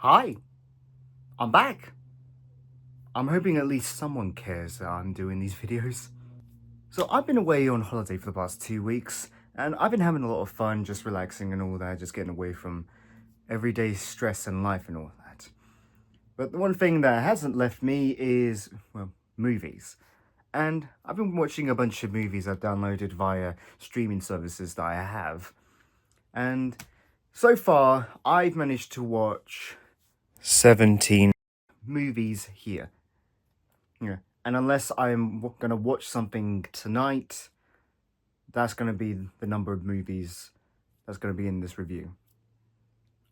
Hi, I'm back. I'm hoping at least someone cares that I'm doing these videos. So I've been away on holiday for the past 2 weeks, and I've been having a lot of fun, just relaxing and all that, just getting away from everyday stress and life and all that. But the one thing that hasn't left me is, well, movies. And I've been watching a bunch of movies I've downloaded via streaming services that I have. And so far, I've managed to watch 17 movies here. Yeah, and unless I'm gonna watch something tonight, that's gonna be the number of movies that's gonna be in this review.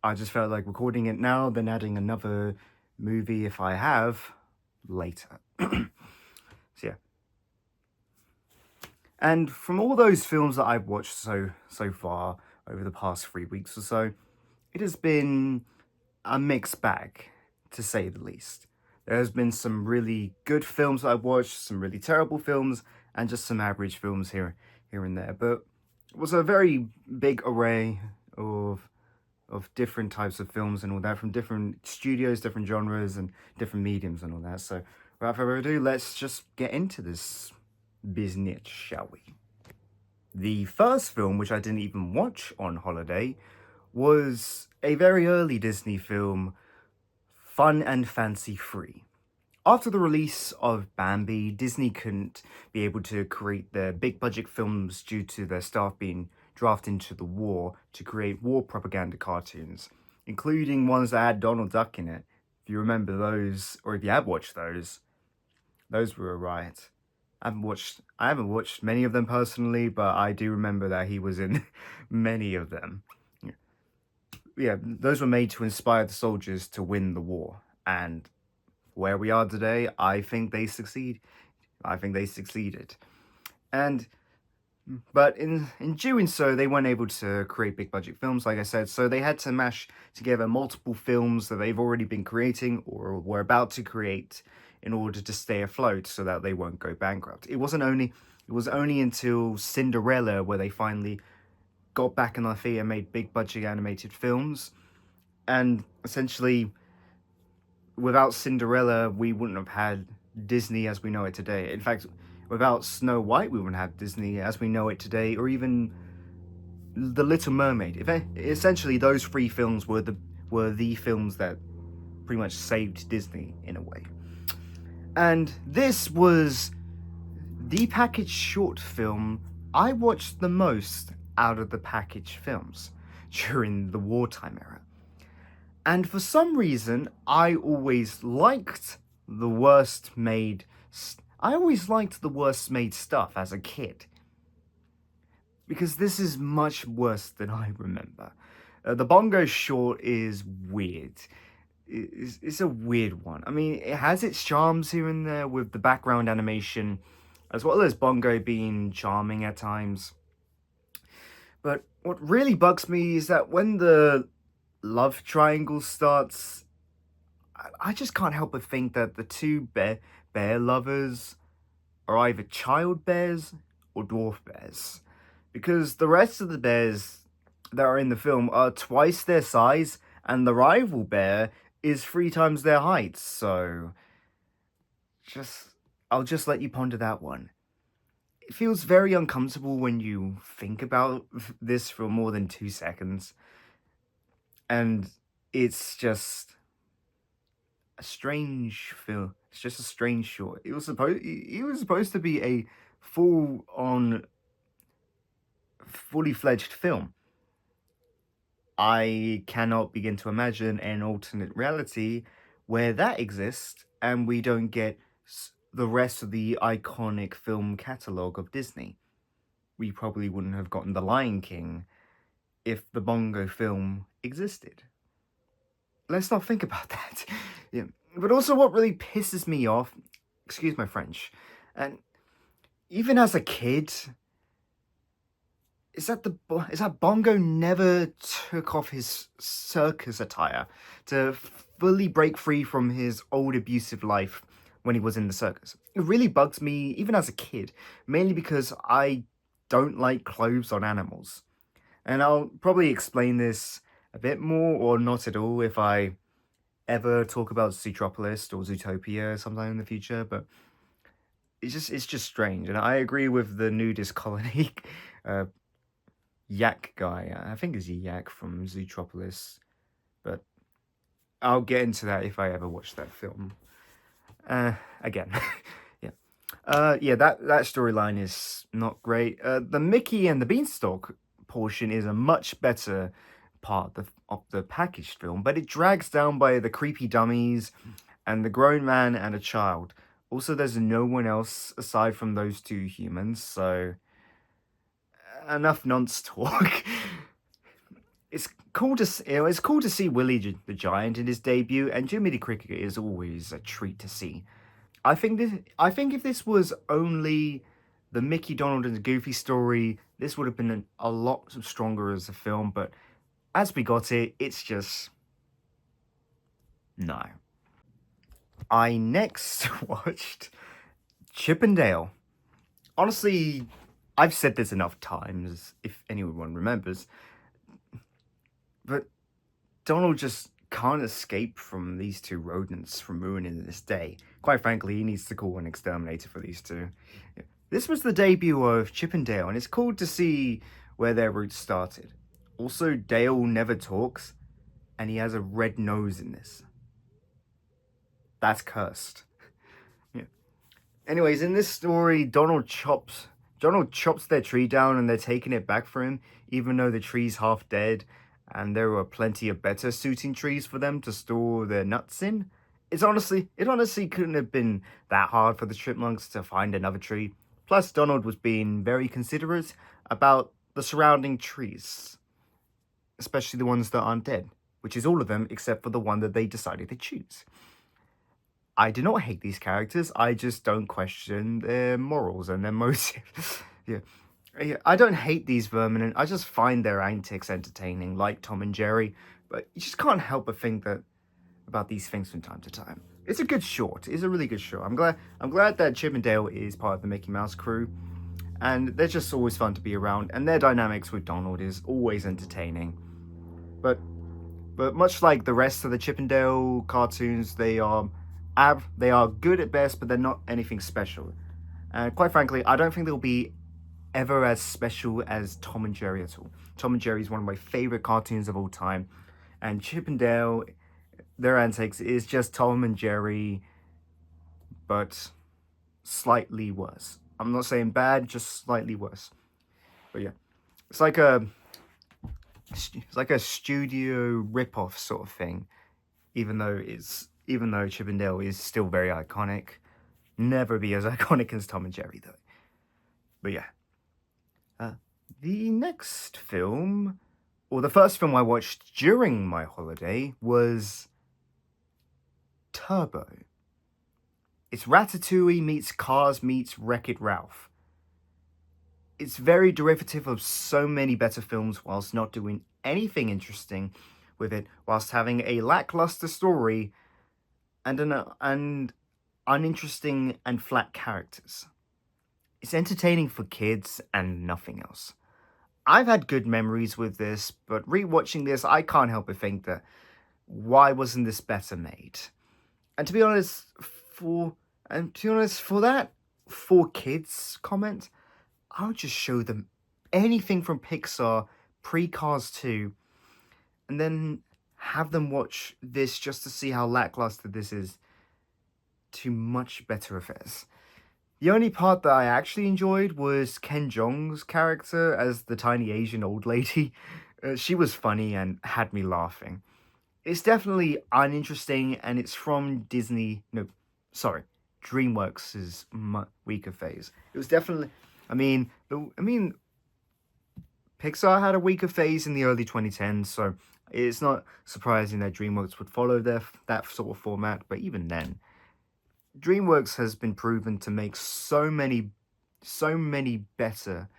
I just felt like recording it now, then adding another movie if I have later. So yeah. And from all those films that I've watched so far over the past 3 weeks or so, it has been a mixed bag, to say the least. There's been some really good films I've watched, some really terrible films, and just some average films here and there. But it was a very big array of different types of films and all that, from different studios, different genres, and different mediums and all that. So without further ado, let's just get into this business, shall we? The first film, which I didn't even watch on holiday, was a very early Disney film, Fun and Fancy Free. After the release of Bambi, Disney couldn't be able to create their big budget films due to their staff being drafted into the war to create war propaganda cartoons, including ones that had Donald Duck in it. If you remember those, or if you have watched those were a riot. I haven't watched many of them personally, but I do remember that he was in many of them. Yeah, those were made to inspire the soldiers to win the war. And where we are today, I think they succeeded. And but in doing so, they weren't able to create big budget films, like I said, so they had to mash together multiple films that they've already been creating or were about to create in order to stay afloat so that they won't go bankrupt. It was only until Cinderella where they finally got back in their feet and made big budget animated films. And essentially, without Cinderella, we wouldn't have had Disney as we know it today. In fact, without Snow White, we wouldn't have Disney as we know it today, or even The Little Mermaid. Essentially, those three films were the films that pretty much saved Disney in a way. And this was the packaged short film I watched the most out of the packaged films during the wartime era. And for some reason, I always liked the worst made stuff as a kid. Because this is much worse than I remember. The Bongo short is weird. It's a weird one. I mean, it has its charms here and there with the background animation, as well as Bongo being charming at times. But what really bugs me is that when the love triangle starts, I just can't help but think that the two bear lovers are either child bears or dwarf bears. Because the rest of the bears that are in the film are twice their size, and the rival bear is 3 times their height. So, I'll just let you ponder that one. It feels very uncomfortable when you think about this for more than 2 seconds. And it's just a strange film. It's just a strange short. It was supposed to be a fully fledged film. I cannot begin to imagine an alternate reality where that exists and we don't get the rest of the iconic film catalogue of Disney. We probably wouldn't have gotten The Lion King if the Bongo film existed. Let's not think about that. Yeah. But also what really pisses me off, excuse my French, and even as a kid, is that Bongo never took off his circus attire to fully break free from his old abusive life when he was in the circus. It really bugs me, even as a kid, mainly because I don't like clothes on animals. And I'll probably explain this a bit more or not at all if I ever talk about Zootropolis or Zootopia sometime in the future, but it's just strange. And I agree with the nudist colony uh, yak guy. I think it's Yak from Zootropolis, but I'll get into that if I ever watch that film. Again, yeah. Yeah, that storyline is not great. The Mickey and the Beanstalk portion is a much better part of the packaged film, but it drags down by the creepy dummies and the grown man and a child. Also, there's no one else aside from those two humans, so enough nonce talk. It's cool to see the Giant in his debut, and Jimmy the Cricket is always a treat to see. I think if this was only the Mickey, Donald, and Goofy story, this would have been a lot stronger as a film. But as we got it, it's just no. I next watched Chip and Dale. Honestly, I've said this enough times, if anyone remembers, but Donald just can't escape from these two rodents from ruining this day. Quite frankly, he needs to call an exterminator for these two. This was the debut of Chip and Dale, and it's cool to see where their roots started. Also, Dale never talks, and he has a red nose in this. That's cursed. Yeah. Anyways, in this story, Donald chops their tree down, and they're taking it back for him, even though the tree's half dead, and there were plenty of better suiting trees for them to store their nuts in. It honestly couldn't have been that hard for the chipmunks to find another tree. Plus, Donald was being very considerate about the surrounding trees, especially the ones that aren't dead, which is all of them except for the one that they decided to choose. I do not hate these characters, I just don't question their morals and their motives. Yeah. Yeah, I don't hate these vermin, and I just find their antics entertaining, like Tom and Jerry, but you just can't help but think about these things from time to time. It's a good short. It's a really good short. I'm glad that Chip and Dale is part of the Mickey Mouse crew, and they're just always fun to be around, and their dynamics with Donald is always entertaining. But much like the rest of the Chip and Dale cartoons, they are good at best, but they're not anything special. And quite frankly, I don't think they'll be ever as special as Tom and Jerry at all. Tom and Jerry is one of my favorite cartoons of all time, and Chip and Dale, their antics is just Tom and Jerry, but slightly worse. I'm not saying bad, just slightly worse. But yeah, it's like a studio rip-off sort of thing. Even though Chip and Dale is still very iconic, never be as iconic as Tom and Jerry though. But yeah. The next film, or the first film I watched during my holiday, was Turbo. It's Ratatouille meets Cars meets Wreck-It Ralph. It's very derivative of so many better films whilst not doing anything interesting with it, whilst having a lackluster story and uninteresting and flat characters. It's entertaining for kids and nothing else. I've had good memories with this, but rewatching this, I can't help but think that why wasn't this better made? And to be honest, for that for kids comment, I would just show them anything from Pixar pre-Cars 2, and then have them watch this just to see how lackluster this is to much better affairs. The only part that I actually enjoyed was Ken Jeong's character as the tiny Asian old lady. She was funny and had me laughing. It's definitely uninteresting, and it's from DreamWorks' weaker phase. It was definitely, Pixar had a weaker phase in the early 2010s, so it's not surprising that DreamWorks would follow that sort of format, but even then, DreamWorks has been proven to make so many better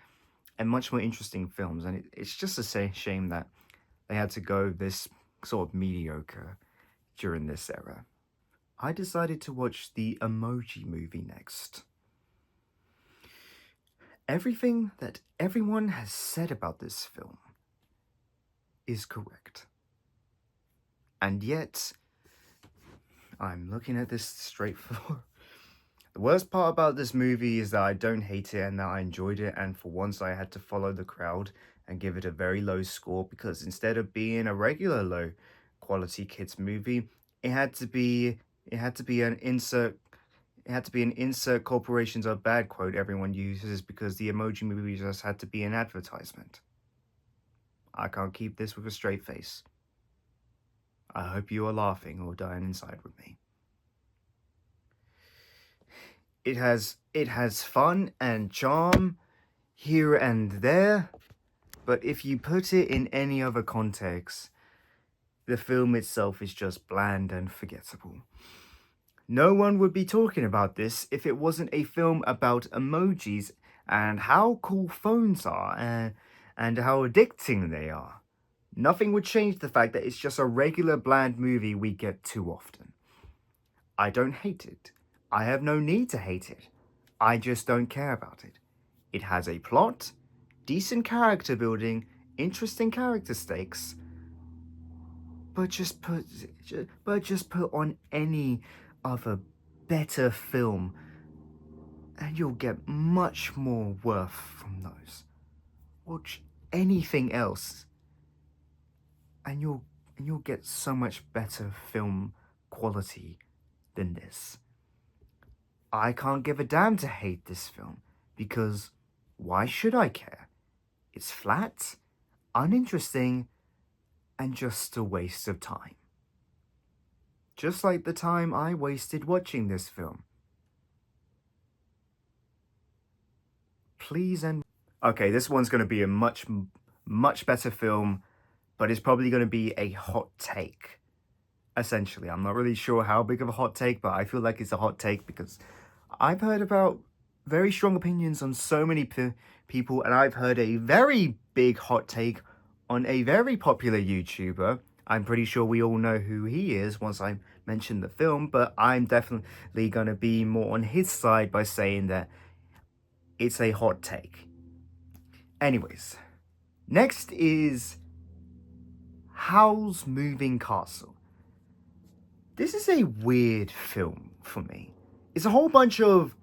and much more interesting films, and it's just a shame that they had to go this sort of mediocre during this era. I decided to watch the Emoji movie next. Everything that everyone has said about this film is correct. And yet, I'm looking at this straight for. The worst part about this movie is that I don't hate it and that I enjoyed it, and for once I had to follow the crowd and give it a very low score because instead of being a regular low quality kids movie, it had to be an insert corporations are bad quote everyone uses because the Emoji movie just had to be an advertisement. I can't keep this with a straight face. I hope you are laughing or dying inside with me. It has fun and charm here and there, but if you put it in any other context, the film itself is just bland and forgettable. No one would be talking about this if it wasn't a film about emojis and how cool phones are and how addicting they are. Nothing would change the fact that it's just a regular bland movie we get too often. I don't hate it. I have no need to hate it. I just don't care about it. It has a plot, decent character building, interesting character stakes, but just put on any other better film and you'll get much more worth from those. Watch anything else and you'll get so much better film quality than this. I can't give a damn to hate this film because why should I care? It's flat, uninteresting, and just a waste of time. Just like the time I wasted watching this film. Please and... Okay, this one's going to be a much better film, but it's probably going to be a hot take. Essentially, I'm not really sure how big of a hot take, but I feel like it's a hot take because I've heard about very strong opinions on so many people, and I've heard a very big hot take on a very popular YouTuber. I'm pretty sure we all know who he is once I mention the film, but I'm definitely going to be more on his side by saying that it's a hot take. Anyways, next is Howl's Moving Castle. This is a weird film for me. It's a whole bunch of,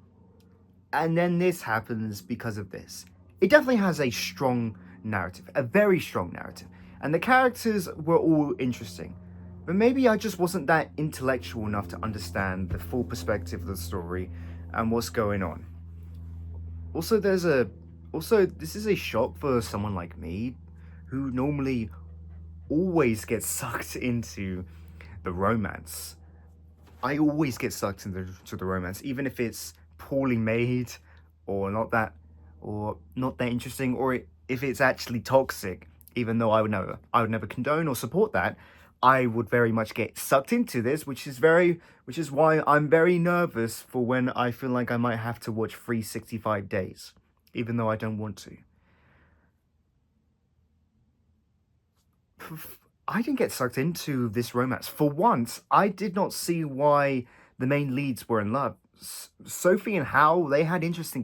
and then this happens because of this. It definitely has a strong narrative, a very strong narrative, and the characters were all interesting. But maybe I just wasn't that intellectual enough to understand the full perspective of the story and what's going on. Also, this is a shock for someone like me, who normally always gets sucked into the romance. I always get sucked into the romance, even if it's poorly made or not that interesting, or if it's actually toxic. Even though I would never condone or support that, I would very much get sucked into this, which is why I'm very nervous for when I feel like I might have to watch 365 days, even though I don't want to. I didn't get sucked into this romance. For once, I did not see why the main leads were in love. Sophie and Howl, they had interesting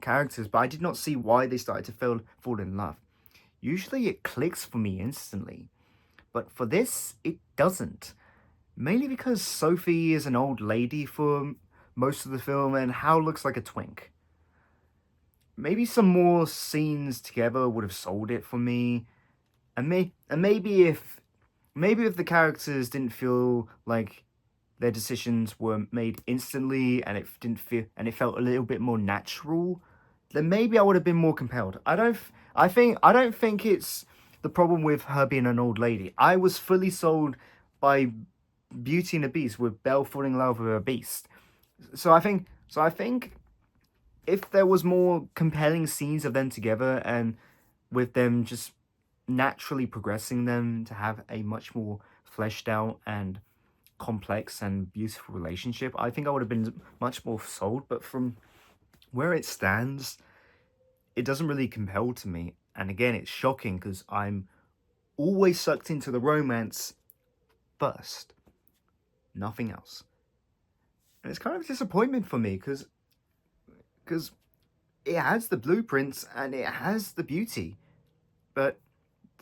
characters, but I did not see why they started to fall in love. Usually it clicks for me instantly, but for this, it doesn't. Mainly because Sophie is an old lady for most of the film, and Howl looks like a twink. Maybe some more scenes together would have sold it for me. And maybe if the characters didn't feel like their decisions were made instantly and it felt a little bit more natural, then maybe I would have been more compelled. I don't think it's the problem with her being an old lady. I was fully sold by Beauty and the Beast, with Belle falling in love with a beast. So I think if there was more compelling scenes of them together and with them just naturally progressing them to have a much more fleshed out and complex and beautiful relationship, I think I would have been much more sold. But from where it stands, it doesn't really compel to me. And again, it's shocking because I'm always sucked into the romance first, nothing else. And it's kind of a disappointment for me because it has the blueprints and it has the beauty, but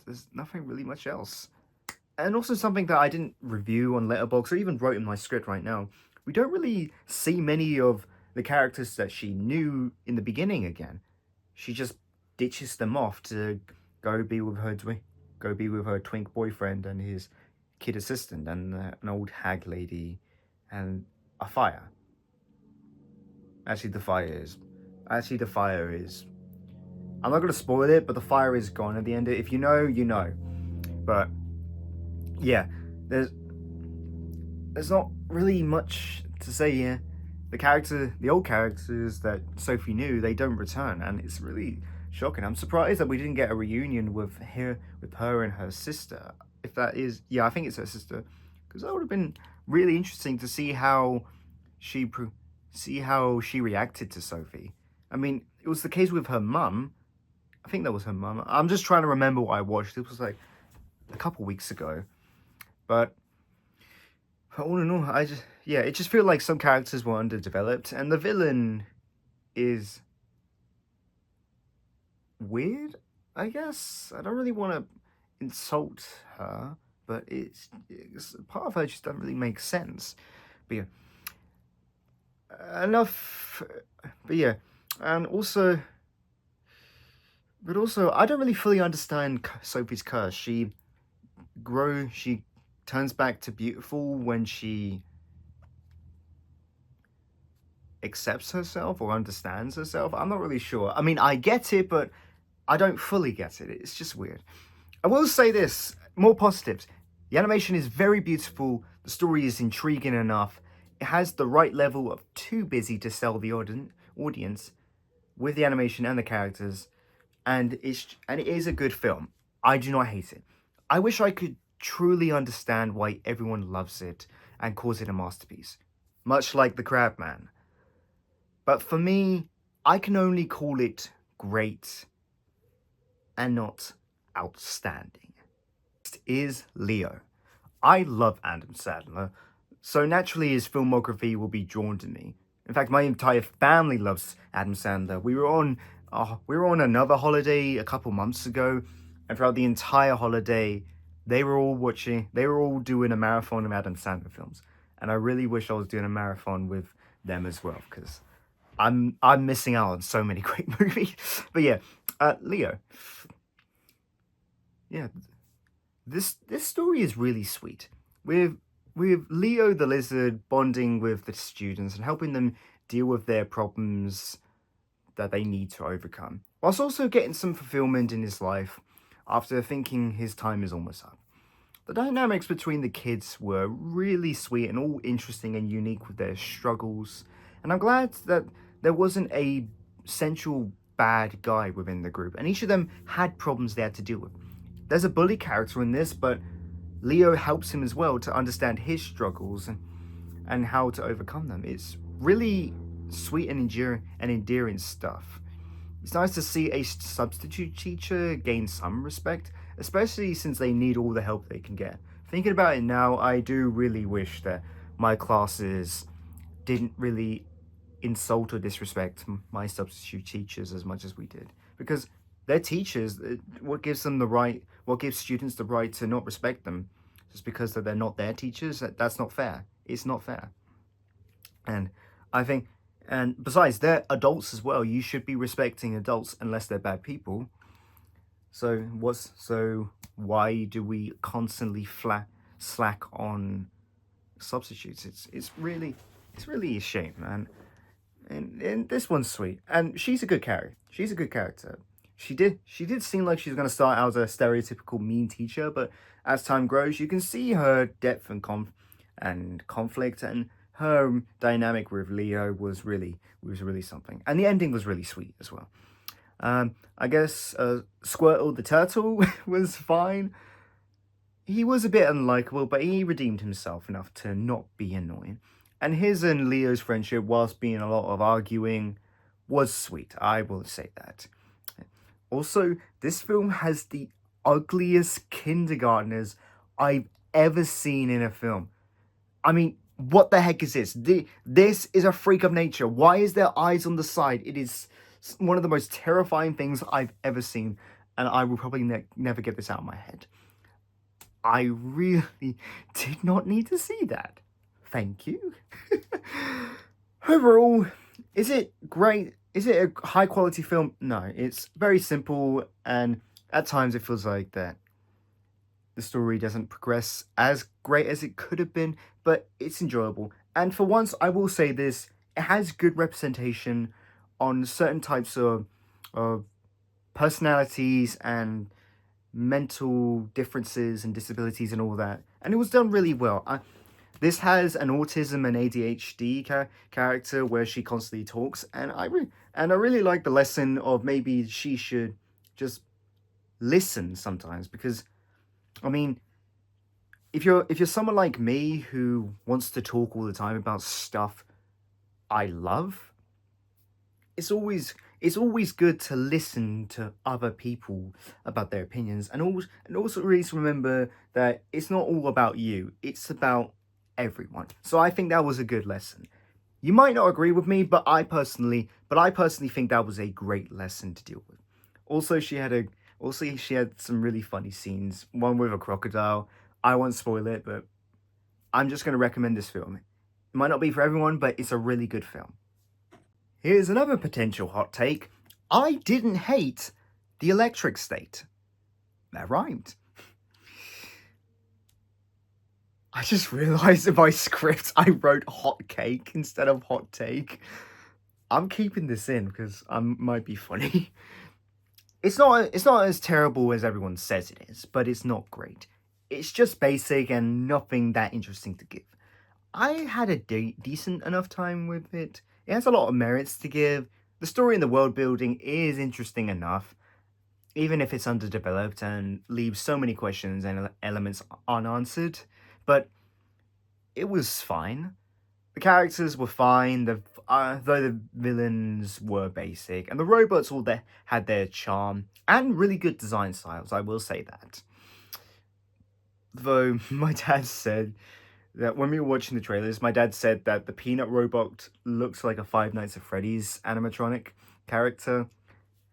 there's nothing really much else. And also something that I didn't review on Letterboxd or even wrote in my script right now. We don't really see many of the characters that she knew in the beginning again. She just ditches them off to go be with her twink boyfriend and his kid assistant and an old hag lady and a fire. Actually, the fire is. I'm not gonna spoil it, but the fire is gone at the end. If you know, you know. But yeah, there's not really much to say here. The old characters that Sophie knew, they don't return, and it's really shocking. I'm surprised that we didn't get a reunion with her and her sister. If that is, yeah, I think it's her sister, because that would have been really interesting to see how she reacted to Sophie. I mean, it was the case with her mum. I think that was her mum. I'm just trying to remember what I watched. It was like a couple weeks ago, but all in all, it just feel like some characters were underdeveloped, and the villain is weird, I guess. I don't really want to insult her, but it's part of her just doesn't really make sense. But yeah, enough. But yeah, and also, I don't really fully understand Sophie's curse. She turns back to beautiful when she accepts herself or understands herself. I'm not really sure. I mean, I get it, but I don't fully get it. It's just weird. I will say this, more positives. The animation is very beautiful. The story is intriguing enough. It has the right level of too busy to sell the audience with the animation and the characters, and it is a good film. I do not hate it. I wish I could truly understand why everyone loves it and calls it a masterpiece, much like The Crabman. But for me, I can only call it great and not outstanding. Next is Leo. I love Adam Sandler, so naturally his filmography will be drawn to me. In fact, my entire family loves Adam Sandler. We were on another holiday a couple months ago, and throughout the entire holiday, they were all doing a marathon of Adam Sandler films. And I really wish I was doing a marathon with them as well, because I'm missing out on so many great movies. But yeah, Leo. Yeah, this story is really sweet. With Leo the lizard bonding with the students and helping them deal with their problems that they need to overcome, whilst also getting some fulfillment in his life after thinking his time is almost up. The dynamics between the kids were really sweet and all interesting and unique with their struggles, and I'm glad that there wasn't a central bad guy within the group, and each of them had problems they had to deal with. There's a bully character in this, but Leo helps him as well to understand his struggles and how to overcome them. It's really sweet and endearing stuff. It's nice to see a substitute teacher gain some respect, especially since they need all the help they can get. Thinking about it now, I do really wish that my classes didn't really insult or disrespect my substitute teachers as much as we did, because they're teachers. What gives students the right to not respect them just because they're not their teachers? That's not fair. It's not fair. And I think, and besides, they're adults as well. You should be respecting adults unless they're bad people. So why do we constantly slack on substitutes? It's really a shame, man. And this one's sweet, and she's a good character. She did seem like she's gonna start out as a stereotypical mean teacher, but as time grows, you can see her depth and conflict, and her dynamic with Leo was really something. And the ending was really sweet as well. I guess Squirtle the turtle was fine. He was a bit unlikable, but he redeemed himself enough to not be annoying. And his and Leo's friendship, whilst being a lot of arguing, was sweet. I will say that. Also, this film has the ugliest kindergartners I've ever seen in a film. I mean, what the heck is this? This is a freak of nature. Why is there eyes on the side? It is one of the most terrifying things I've ever seen, and I will probably never get this out of my head. I really did not need to see that. Thank you. Overall, is it great? Is it a high quality film? No, it's very simple, and at times it feels like that the story doesn't progress as great as it could have been, but it's enjoyable. And for once, I will say this: it has good representation on certain types of personalities and mental differences and disabilities and all that, and it was done really well. This has an autism and ADHD character where she constantly talks, and I really like the lesson of maybe she should just listen sometimes, because I mean, if you're someone like me who wants to talk all the time about stuff I love, it's always good to listen to other people about their opinions, and also really to remember that it's not all about you, it's about everyone. So I think that was a good lesson. You might not agree with me, but I personally think that was a great lesson to deal with. Also, she had some really funny scenes. One with a crocodile. I won't spoil it, but I'm just going to recommend this film. It might not be for everyone, but it's a really good film. Here's another potential hot take. I didn't hate the electric state. That rhymed. I just realized in my script I wrote hot cake instead of hot take. I'm keeping this in because I might be funny. It's not as terrible as everyone says it is, but it's not great. It's just basic and nothing that interesting to give. I had a decent enough time with it. It has a lot of merits to give. The story and the world building is interesting enough, even if it's underdeveloped and leaves so many questions and elements unanswered. But it was fine. The characters were fine, though the villains were basic, and the robots all had their charm and really good design styles. I will say that. Though my dad said that when we were watching the trailers, my dad said that the Peanut robot looks like a Five Nights at Freddy's animatronic character,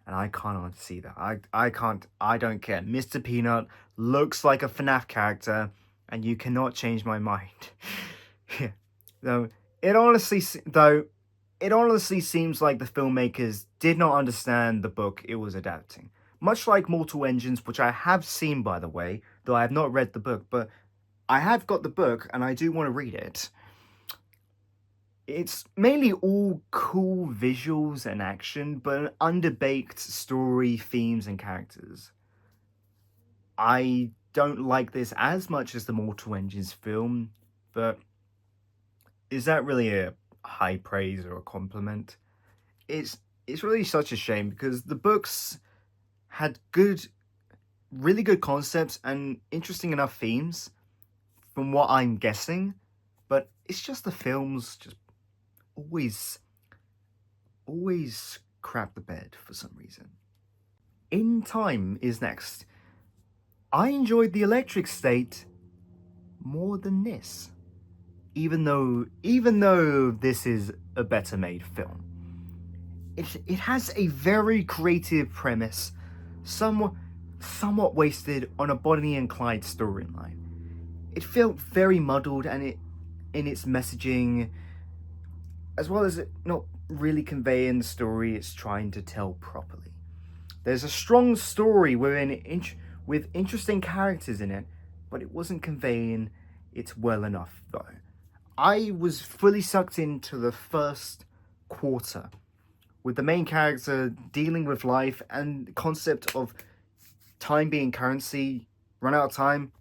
and I can't see that. I can't. I don't care. Mr. Peanut looks like a FNAF character, and you cannot change my mind. Yeah. Though it honestly seems like the filmmakers did not understand the book it was adapting. Much like Mortal Engines, which I have seen by the way, though I have not read the book, but I have got the book and I do want to read it. It's mainly all cool visuals and action, but an underbaked story, themes, and characters. I don't like this as much as the Mortal Engines film, but is that really a high praise or a compliment? It's really such a shame because the books had really good concepts and interesting enough themes, from what I'm guessing, but it's just the films just always, always crap the bed for some reason. In Time is next. I enjoyed the Electric State more than this, even though this is a better made film. It has a very creative premise, somewhat wasted on a Bonnie and Clyde storyline. It felt very muddled in its messaging, as well as it not really conveying the story it's trying to tell properly. There's a strong story with interesting characters in it, but it wasn't conveying it well enough though. I was fully sucked into the first quarter, with the main character dealing with life and the concept of time being currency, run out of time.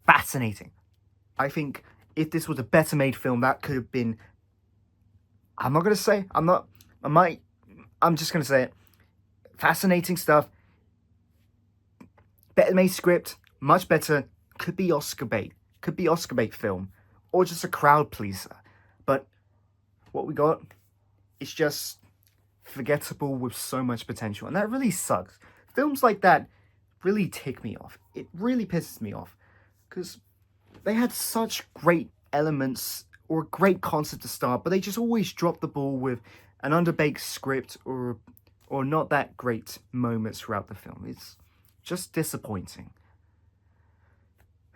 Fascinating. I think if this was a better made film, that could have been. I'm not gonna say. I'm not. I might. I'm just gonna say it. Fascinating stuff. Better made script. Much better. Could be Oscar bait. Could be Oscar bait film, or just a crowd pleaser. But what we got is just forgettable with so much potential, and that really sucks. Films like that really tick me off. It really pisses me off because they had such great elements or a great concept to start, but they just always drop the ball with an underbaked script or not that great moments throughout the film. It's just disappointing.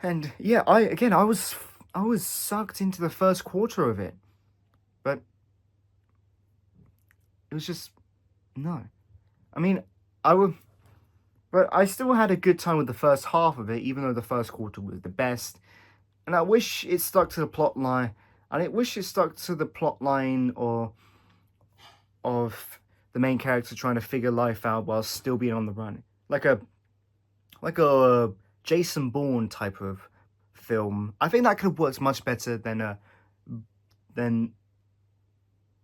And yeah, I was sucked into the first quarter of it, but it was just no. I mean, I would, but I still had a good time with the first half of it, even though the first quarter was the best. And I wish it stuck to the plot line. And I wish it stuck to the plot line or of the main character trying to figure life out while still being on the run, like a Jason Bourne type of film. I think that could have worked much better than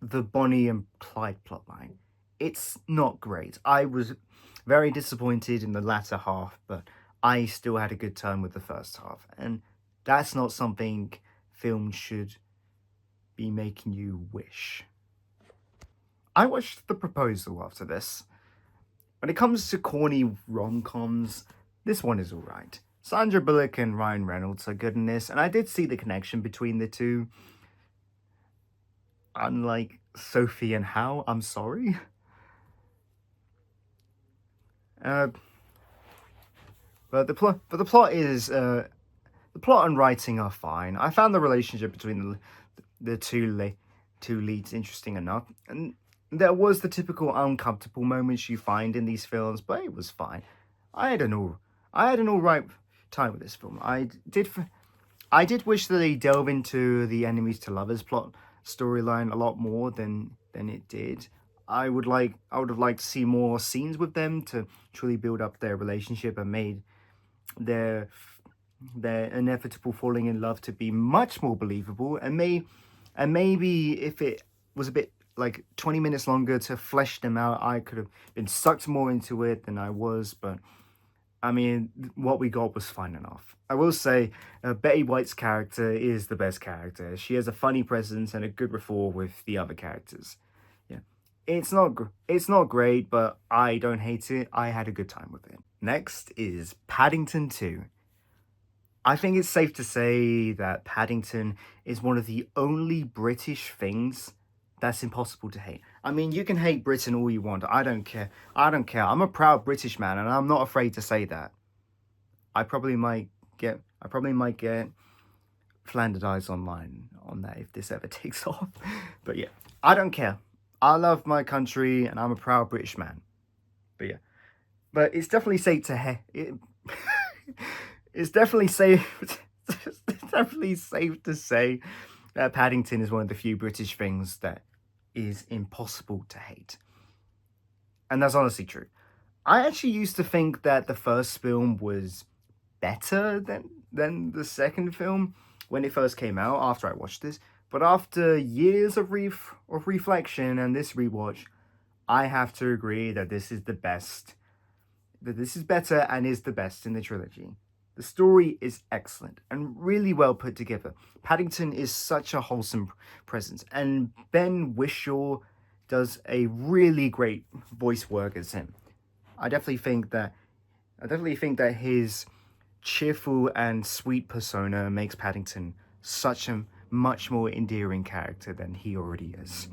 the Bonnie and Clyde plotline. It's not great. I was very disappointed in the latter half, but I still had a good time with the first half, and that's not something film should be making you wish. I watched The Proposal after this. When it comes to corny rom-coms, this one is alright. Sandra Bullock and Ryan Reynolds are good in this, and I did see the connection between the two. Unlike Sophie and Howl, I'm sorry. But the plot and writing are fine. I found the relationship between the two leads interesting enough, and there was the typical uncomfortable moments you find in these films, but it was fine. I had an all right time with this film. I did wish that they delve into the enemies to lovers plot storyline a lot more than it did. I would have liked to see more scenes with them to truly build up their relationship and made their inevitable falling in love to be much more believable, and maybe if it was a bit like 20 minutes longer to flesh them out, I could have been sucked more into it than I was. But I mean, what we got was fine enough. I will say, Betty White's character is the best character. She has a funny presence and a good rapport with the other characters. Yeah, it's not great, but I don't hate it. I had a good time with it. Next is Paddington 2. I think it's safe to say that Paddington is one of the only British things that's impossible to hate. I mean, you can hate Britain all you want. I don't care. I'm a proud British man, and I'm not afraid to say that. I probably might get Flanderdized online on that if this ever takes off. But yeah, I don't care. I love my country, and I'm a proud British man. But yeah, but it's definitely safe to it's definitely safe. It's definitely safe to say that Paddington is one of the few British things that is impossible to hate. And that's honestly true. I actually used to think that the first film was better than the second film when it first came out after I watched this. But after years of reflection and this rewatch, I have to agree that this is the best. That this is better and is the best in the trilogy. The story is excellent and really well put together. Paddington is such a wholesome presence, and Ben Whishaw does a really great voice work as him. I definitely think that his cheerful and sweet persona makes Paddington such a much more endearing character than he already is.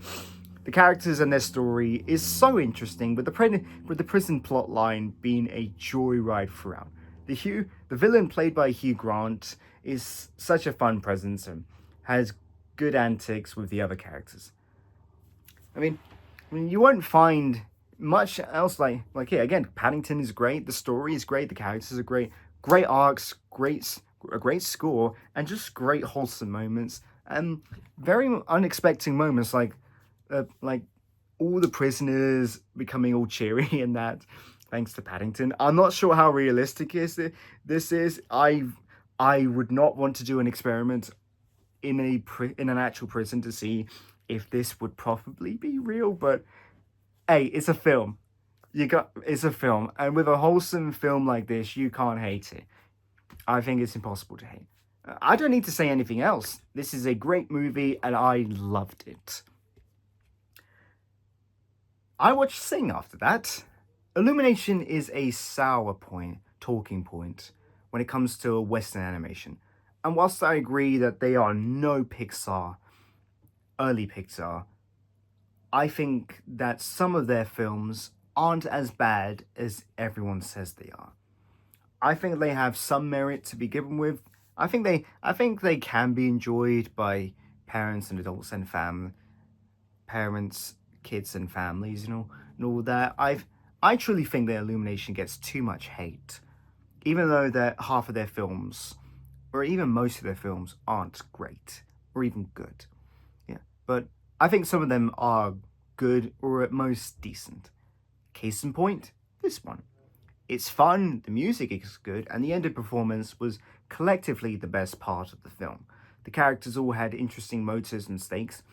The characters and their story is so interesting, with the prison plot line being a joyride throughout. The villain played by Hugh Grant is such a fun presence and has good antics with the other characters. I mean you won't find much else like here. Again, Paddington is great. The story is great. The characters are great. Great arcs. A great score, and just great wholesome moments and very unexpected moments like all the prisoners becoming all cheery and that. Thanks to Paddington. I'm not sure how realistic this is. I would not want to do an experiment in an actual prison to see if this would probably be real. But hey, it's a film. It's a film, and with a wholesome film like this, you can't hate it. I think it's impossible to hate. I don't need to say anything else. This is a great movie, and I loved it. I watched Sing after that. Illumination is a talking point when it comes to Western animation. And whilst I agree that they are no early Pixar, I think that some of their films aren't as bad as everyone says they are. I think they have some merit to be given with, I think they can be enjoyed by parents and adults and parents, kids and families, and all that. I truly think that Illumination gets too much hate, even though that half of their films, or even most of their films, aren't great or even good. Yeah, but I think some of them are good or at most decent. Case in point, this one. It's fun, the music is good, and the ending performance was collectively the best part of the film. The characters all had interesting motives and stakes,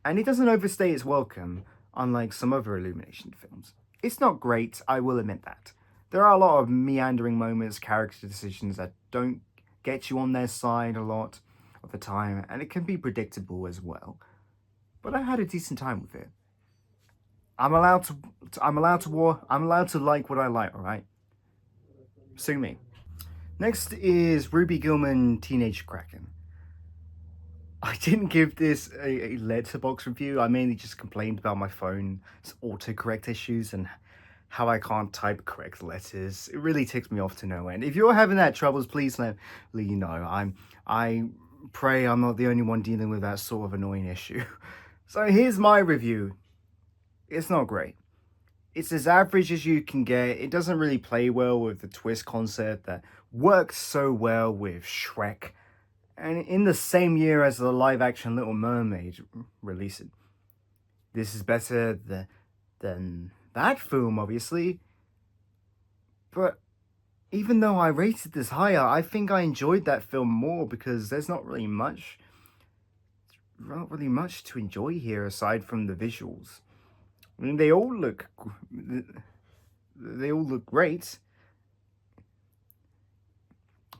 and it doesn't overstay its welcome, unlike some other Illumination films. It's not great, I will admit that. There are a lot of meandering moments, character decisions that don't get you on their side a lot of the time, and it can be predictable as well. But I had a decent time with it. I'm allowed to like what I like, alright? Sue me. Next is Ruby Gillman Teenage Kraken. I didn't give this a letterbox review. I mainly just complained about my phone's autocorrect issues and how I can't type correct letters. It really ticks me off to no end. If you're having that troubles, please let me know. I pray I'm not the only one dealing with that sort of annoying issue. So here's my review. It's not great. It's as average as you can get. It doesn't really play well with the twist concept that works so well with Shrek. And in the same year as the live-action Little Mermaid released. This is better than that film, obviously. But even though I rated this higher, I think I enjoyed that film more because there's not really much to enjoy here aside from the visuals. I mean, they all look great,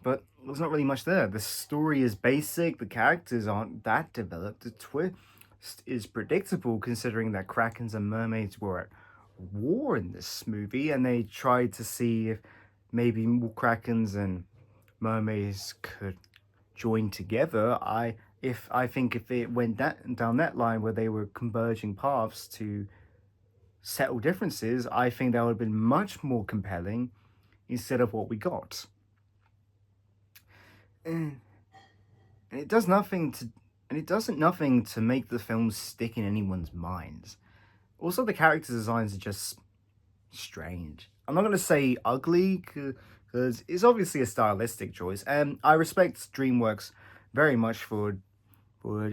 but there's not really much there. The story is basic, the characters aren't that developed, the twist is predictable considering that Krakens and mermaids were at war in this movie, and they tried to see if maybe more Krakens and mermaids could join together. I think if it went down that line where they were converging paths to settle differences, I think that would have been much more compelling instead of what we got. And it does nothing to make the film stick in anyone's minds. Also, the character designs are just strange. I'm not going to say ugly, because it's obviously a stylistic choice, and I respect DreamWorks very much for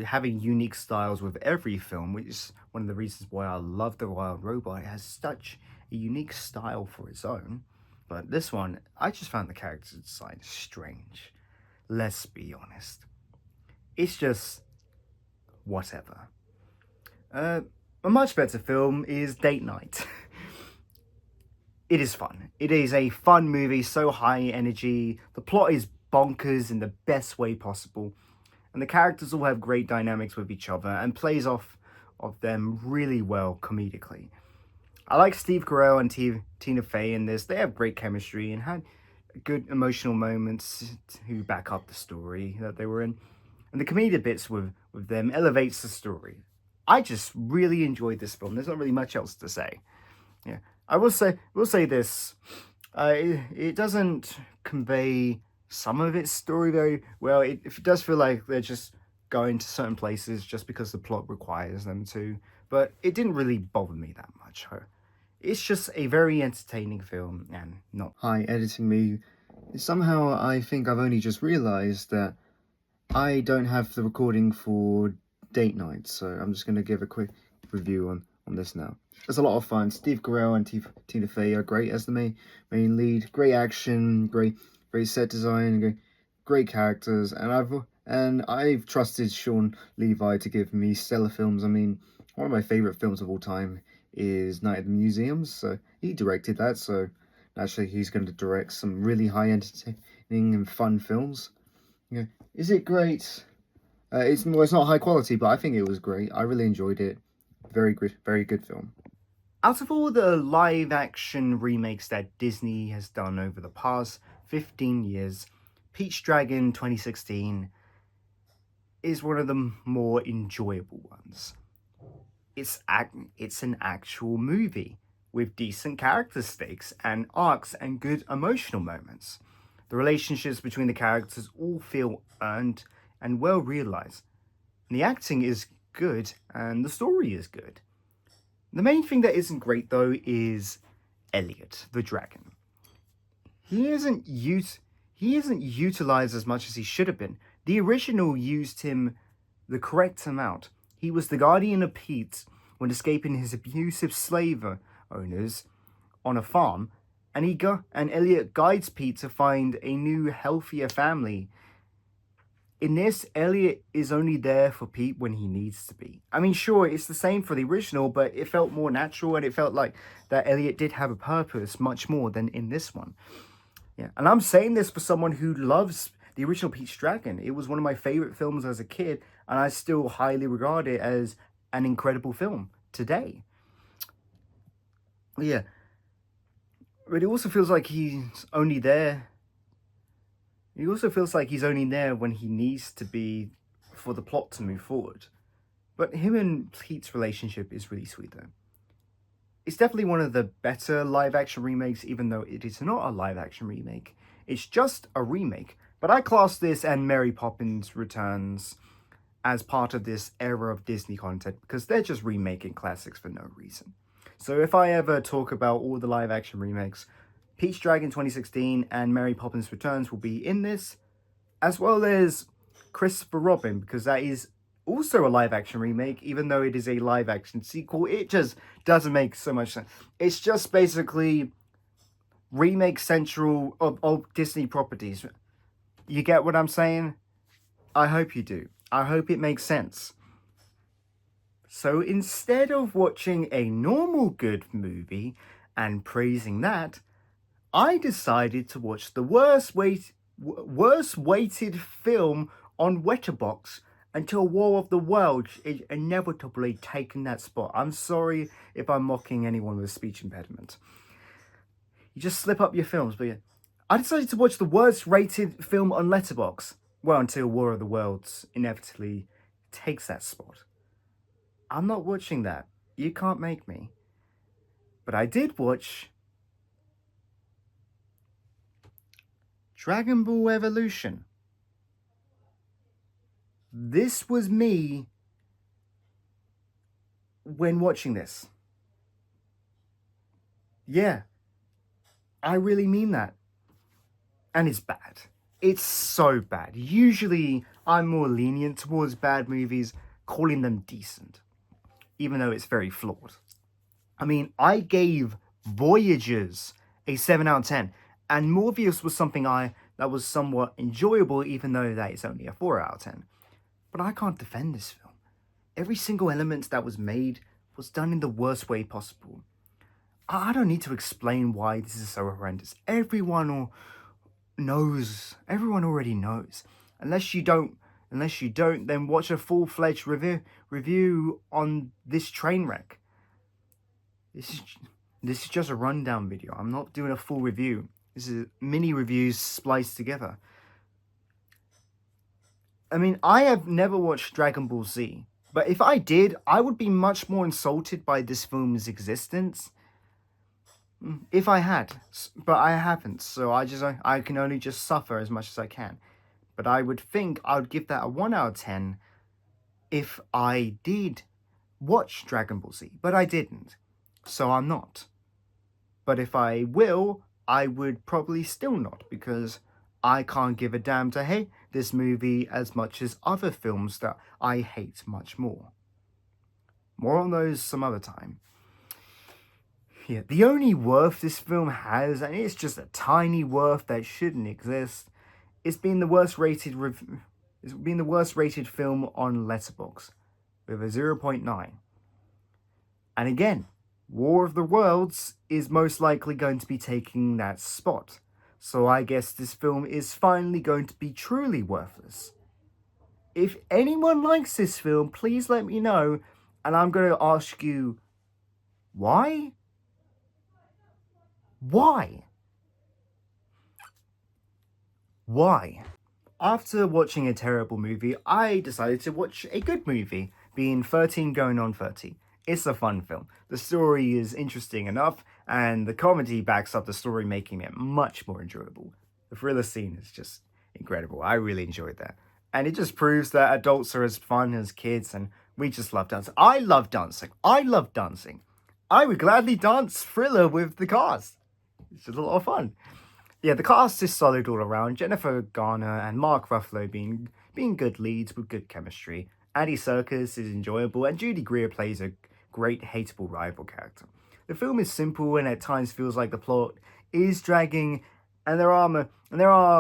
having unique styles with every film, which is one of the reasons why I love The Wild Robot. It has such a unique style for its own. But this one, I just found the character design strange. Let's be honest. It's just whatever. A much better film is Date Night. It is fun. It is a fun movie, so high energy. The plot is bonkers in the best way possible. And the characters all have great dynamics with each other and plays off of them really well comedically. I like Steve Carell and Tina Fey in this. They have great chemistry and had good emotional moments to back up the story that they were in. And the comedic bits with them elevates the story. I just really enjoyed this film. There's not really much else to say. Yeah, I will say this. It doesn't convey some of its story very well. It does feel like they're just going to certain places just because the plot requires them to, but it didn't really bother me that much. It's just a very entertaining film and not... Hi, editing me. Somehow I think I've only just realised that I don't have the recording for Date Night, so I'm just going to give a quick review on this now. It's a lot of fun. Steve Carell and Tina Fey are great as the main lead. Great action, great set design, great characters, and I've trusted Sean Levy to give me stellar films. I mean, one of my favourite films of all time is Night at the Museums, so he directed that, so naturally he's going to direct some really high entertaining and fun films. Yeah. Is it great? It's not high quality, but I think it was great. I really enjoyed it. Very good film. Out of all the live-action remakes that Disney has done over the past 15 years, Peach Dragon 2016 is one of the more enjoyable ones. It's an actual movie with decent character stakes and arcs and good emotional moments. The relationships between the characters all feel earned and well realized. And the acting is good and the story is good. The main thing that isn't great though is Elliot, the dragon. He isn't utilized as much as he should have been. The original used him the correct amount. He was the guardian of Pete when escaping his abusive slave owners on a farm, and Elliot guides Pete to find a new, healthier family. In this, Elliot is only there for Pete when he needs to be. I mean, sure, it's the same for the original, but it felt more natural, and it felt like that Elliot did have a purpose much more than in this one. Yeah, and I'm saying this for someone who loves the original Pete's Dragon. It was one of my favorite films as a kid, and I still highly regard it as an incredible film today. Yeah, but it also feels like he's only there. He also feels like he's only there when he needs to be for the plot to move forward. But him and Pete's relationship is really sweet though. It's definitely one of the better live-action remakes, even though it is not a live-action remake. It's just a remake. But I class this and Mary Poppins Returns as part of this era of Disney content because they're just remaking classics for no reason. So if I ever talk about all the live-action remakes, Pete's Dragon 2016 and Mary Poppins Returns will be in this, as well as Christopher Robin, because that is also a live-action remake, even though it is a live-action sequel. It just doesn't make so much sense. It's just basically remake central of Disney properties. You get what I'm saying? I hope you do. I hope it makes sense. So instead of watching a normal good movie and praising that, I decided to watch the worst weighted film on Letterboxd until War of the Worlds is inevitably taking that spot. I'm sorry if I'm mocking anyone with a speech impediment. You just slip up your films, but yeah. I decided to watch the worst rated film on Letterboxd. Well, until War of the Worlds inevitably takes that spot. I'm not watching that. You can't make me. But I did watch Dragon Ball Evolution. This was me when watching this. Yeah, I really mean that. And it's bad. It's so bad. Usually, I'm more lenient towards bad movies, calling them decent, even though it's very flawed. I mean, I gave Voyagers a 7 out of 10, and Morpheus was something that was somewhat enjoyable, even though that is only a 4 out of 10. But I can't defend this film. Every single element that was made was done in the worst way possible. I don't need to explain why this is so horrendous. Everyone already knows. Unless you don't, then watch a full-fledged review on this train wreck. This is just a rundown video. I'm not doing a full review. This is mini reviews spliced together. I mean, I have never watched Dragon Ball Z, but if I did, I would be much more insulted by this film's existence. If I had, but I haven't, so I can only just suffer as much as I can. But I would think I would give that a 1 out of 10 if I did watch Dragon Ball Z, but I didn't, so I'm not. But if I will, I would probably still not, because I can't give a damn to hate this movie as much as other films that I hate much more. More on those some other time. Yeah, the only worth this film has, and it's just a tiny worth that shouldn't exist, is being the worst rated film on Letterboxd with a 0.9. And again, War of the Worlds is most likely going to be taking that spot. So I guess this film is finally going to be truly worthless. If anyone likes this film, please let me know, and I'm going to ask you, why? Why? Why? After watching a terrible movie, I decided to watch a good movie, being 13 Going on 30. It's a fun film. The story is interesting enough, and the comedy backs up the story, making it much more enjoyable. The thriller scene is just incredible. I really enjoyed that. And it just proves that adults are as fun as kids, and we just love dancing. I love dancing. I love dancing. I would gladly dance Thriller with the cast. It's just a lot of fun. Yeah, the cast is solid all around. Jennifer Garner and Mark Ruffalo being good leads with good chemistry. Andy Serkis is enjoyable, and Judy Greer plays a great hateable rival character. The film is simple and at times feels like the plot is dragging, and there are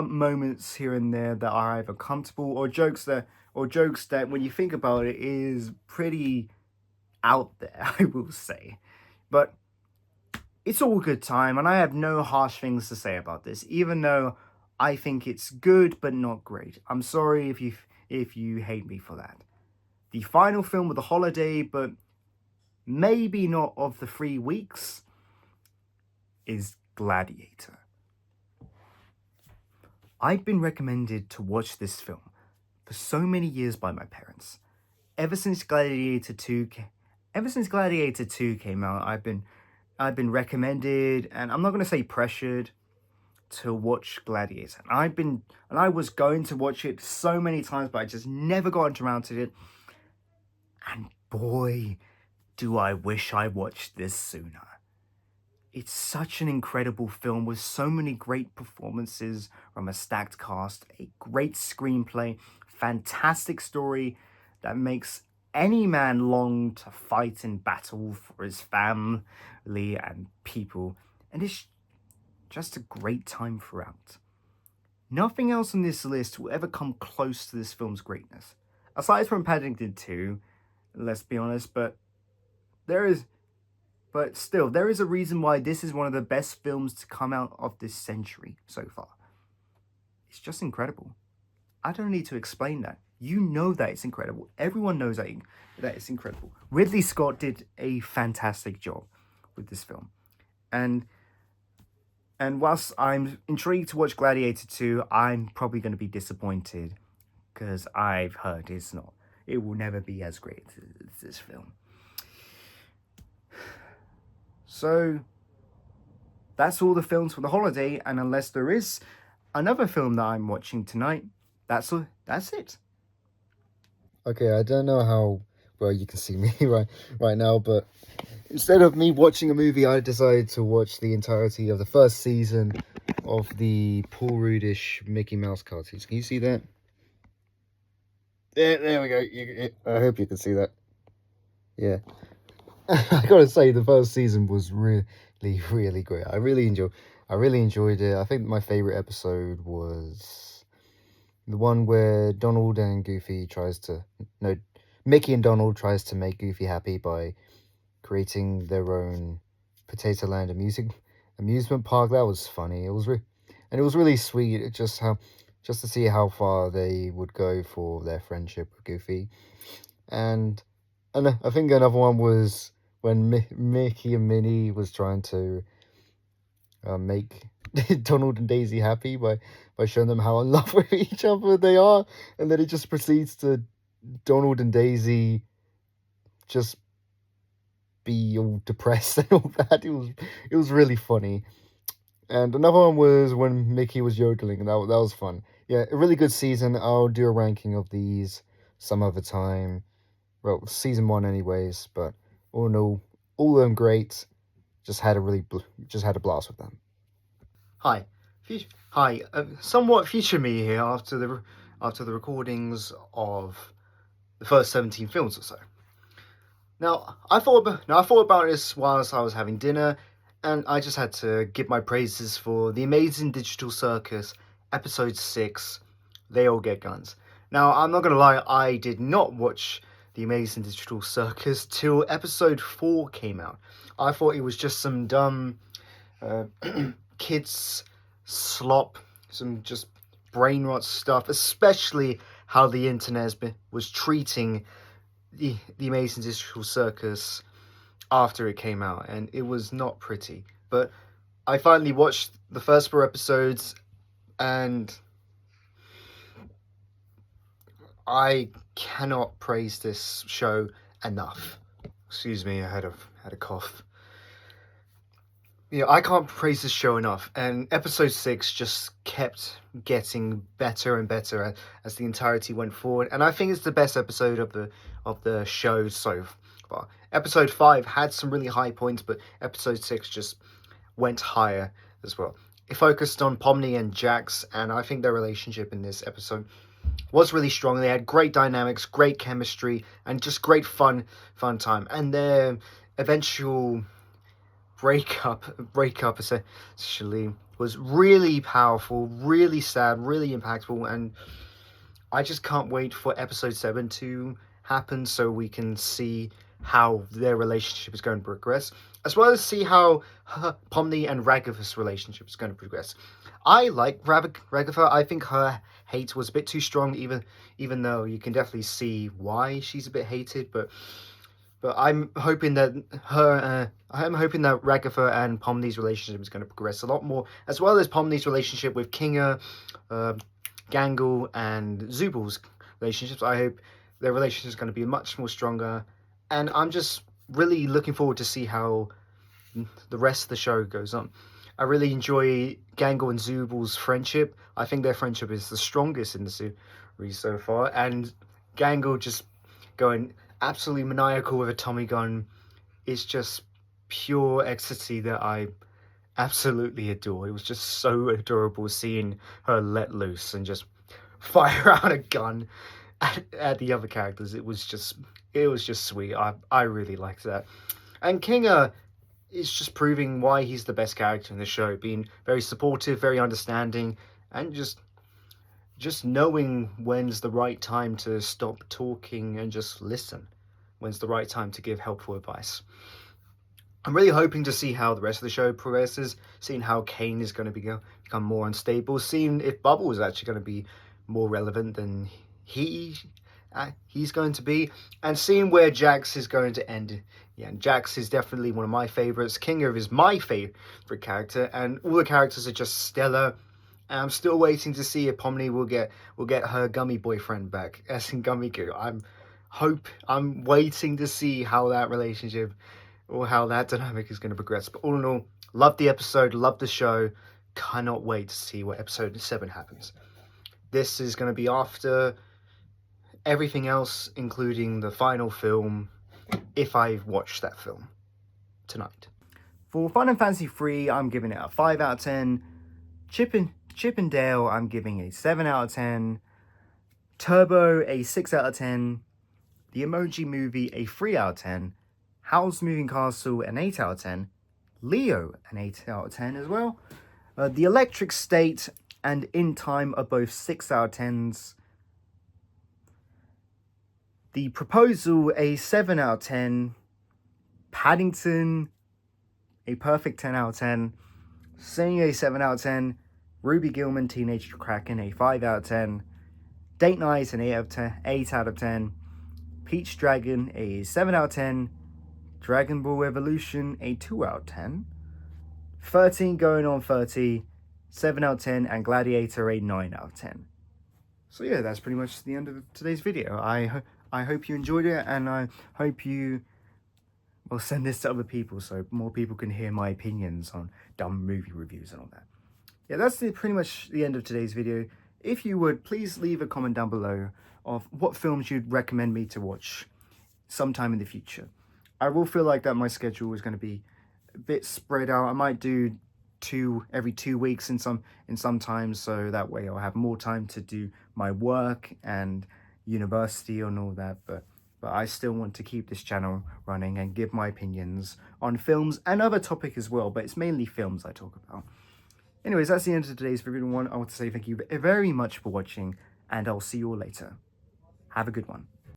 moments here and there that are either comfortable or jokes that when you think about it is pretty out there, I will say. But it's all good time, and I have no harsh things to say about this, even though I think it's good but not great. I'm sorry if you hate me for that. The final film of the holiday, but maybe not of the 3 weeks, is Gladiator. I've been recommended to watch this film for so many years by my parents. Ever since Gladiator 2 came out, I've been recommended, and I'm not going to say pressured, to watch Gladiator. And I was going to watch it so many times, but I just never got around to it. And boy, do I wish I watched this sooner. It's such an incredible film with so many great performances from a stacked cast, a great screenplay, fantastic story that makes any man long to fight in battle for his family and people, and it's just a great time throughout. Nothing else on this list will ever come close to this film's greatness. Aside from Paddington 2, let's be honest, but still, there is a reason why this is one of the best films to come out of this century so far. It's just incredible. I don't need to explain that. You know that it's incredible. Everyone knows that it's incredible. Ridley Scott did a fantastic job with this film. And whilst I'm intrigued to watch Gladiator 2, I'm probably going to be disappointed because I've heard it will never be as great as this film. So that's all the films for the holiday, and unless there is another film that I'm watching tonight, that's it. Okay, I don't know how well you can see me right now, but instead of me watching a movie, I decided to watch the entirety of the first season of the Paul Rudish Mickey Mouse cartoons. Can you see that? There we go. I hope you can see that. Yeah. I gotta say, the first season was really, really great. I really enjoyed it. I think my favorite episode was the one where Mickey and Donald tries to make Goofy happy by creating their own Potato Land amusement park. That was funny. It was really sweet. Just to see how far they would go for their friendship with Goofy. And I think another one was when Mickey and Minnie was trying to make Donald and Daisy happy by showing them how in love with each other they are, and then it just proceeds to Donald and Daisy just be all depressed and all that. It was really funny. And another one was when Mickey was yodeling, and that was fun. Yeah, a really good season. I'll do a ranking of these some other time. Well, season 1 anyways, but all in all of them great. Just had a blast with them. Hi, somewhat future me here after the recordings of the first 17 films or so. Now, I thought about this whilst I was having dinner, and I just had to give my praises for The Amazing Digital Circus, Episode 6, They All Get Guns. Now, I'm not going to lie, I did not watch The Amazing Digital Circus till Episode 4 came out. I thought it was just some dumb kids slop, some just brain rot stuff, especially how the internet was treating the Amazing Digital Circus after it came out, and it was not pretty. But I finally watched the first 4 episodes, and I cannot praise this show enough. Excuse me, I had a cough. I can't praise this show enough, and episode 6 just kept getting better and better as the entirety went forward, and I think it's the best episode of the show so far. Episode 5 had some really high points, but episode 6 just went higher as well. It focused on Pomni and Jax, and I think their relationship in this episode was really strong. They had great dynamics, great chemistry, and just great fun time. And their eventual breakup essentially was really powerful, really sad, really impactful, and I just can't wait for episode 7 to happen so we can see how their relationship is going to progress, as well as see how Pomni and Ragitha's relationship is going to progress. I like Ragitha. I think her hate was a bit too strong, even though you can definitely see why she's a bit hated, but I'm hoping that Ragitha and Pomni's relationship is going to progress a lot more, as well as Pomni's relationship with Kinga, Gangle, and Zubal's relationships. I hope their relationship is going to be much more stronger, and I'm just really looking forward to see how the rest of the show goes on. I really enjoy Gangle and Zubal's friendship. I think their friendship is the strongest in the series so far, and Gangle just going absolutely maniacal with a Tommy gun is just pure ecstasy that I absolutely adore. It was just so adorable seeing her let loose and just fire out a gun at the other characters. It was just sweet. I really liked that. And Kinga is just proving why he's the best character in the show, being very supportive, very understanding, and just knowing when's the right time to stop talking and just listen. When's the right time to give helpful advice. I'm really hoping to see how the rest of the show progresses, seeing how Kane is going to become more unstable, seeing if Bubble is actually going to be more relevant than he's going to be, and seeing where Jax is going to end. Yeah, and Jax is definitely one of my favorites. Kinga is my favorite character, and all the characters are just stellar. And I'm still waiting to see if Pomni will get her gummy boyfriend back, as in DeMicco. I'm waiting to see how that relationship or how that dynamic is going to progress. But all in all, love the episode, love the show. Cannot wait to see what episode 7 happens. This is going to be after everything else, including the final film, if I watch that film tonight. For Final Fantasy 3, I'm giving it a 5 out of 10. Chip and Dale, I'm giving a 7 out of 10. Turbo, a 6 out of 10. The Emoji Movie, a 3 out of 10. Howl's Moving Castle, an 8 out of 10. Leo, an 8 out of 10 as well. The Electric State and In Time are both 6 out of 10s. The Proposal, a 7 out of 10. Paddington, a perfect 10 out of 10. Sing, a 7 out of 10. Ruby Gillman, Teenage Kraken, a 5 out of 10. Date Night, an 8 out of 10. Peach Dragon, a 7 out of 10. Dragonball Evolution, a 2 out of 10. 13 Going on 30, 7 out of 10. And Gladiator, a 9 out of 10. So yeah, that's pretty much the end of today's video. I hope you enjoyed it, and I hope you will send this to other people so more people can hear my opinions on dumb movie reviews and all that. Yeah, that's pretty much the end of today's video. If you would, please leave a comment down below of what films you'd recommend me to watch sometime in the future. I will feel like that my schedule is going to be a bit spread out. I might do every 2 weeks in some times, so that way I'll have more time to do my work and university and all that, but I still want to keep this channel running and give my opinions on films and other topics as well, but it's mainly films I talk about. Anyways, that's the end of today's video. I want to say thank you very much for watching, and I'll see you all later. Have a good one.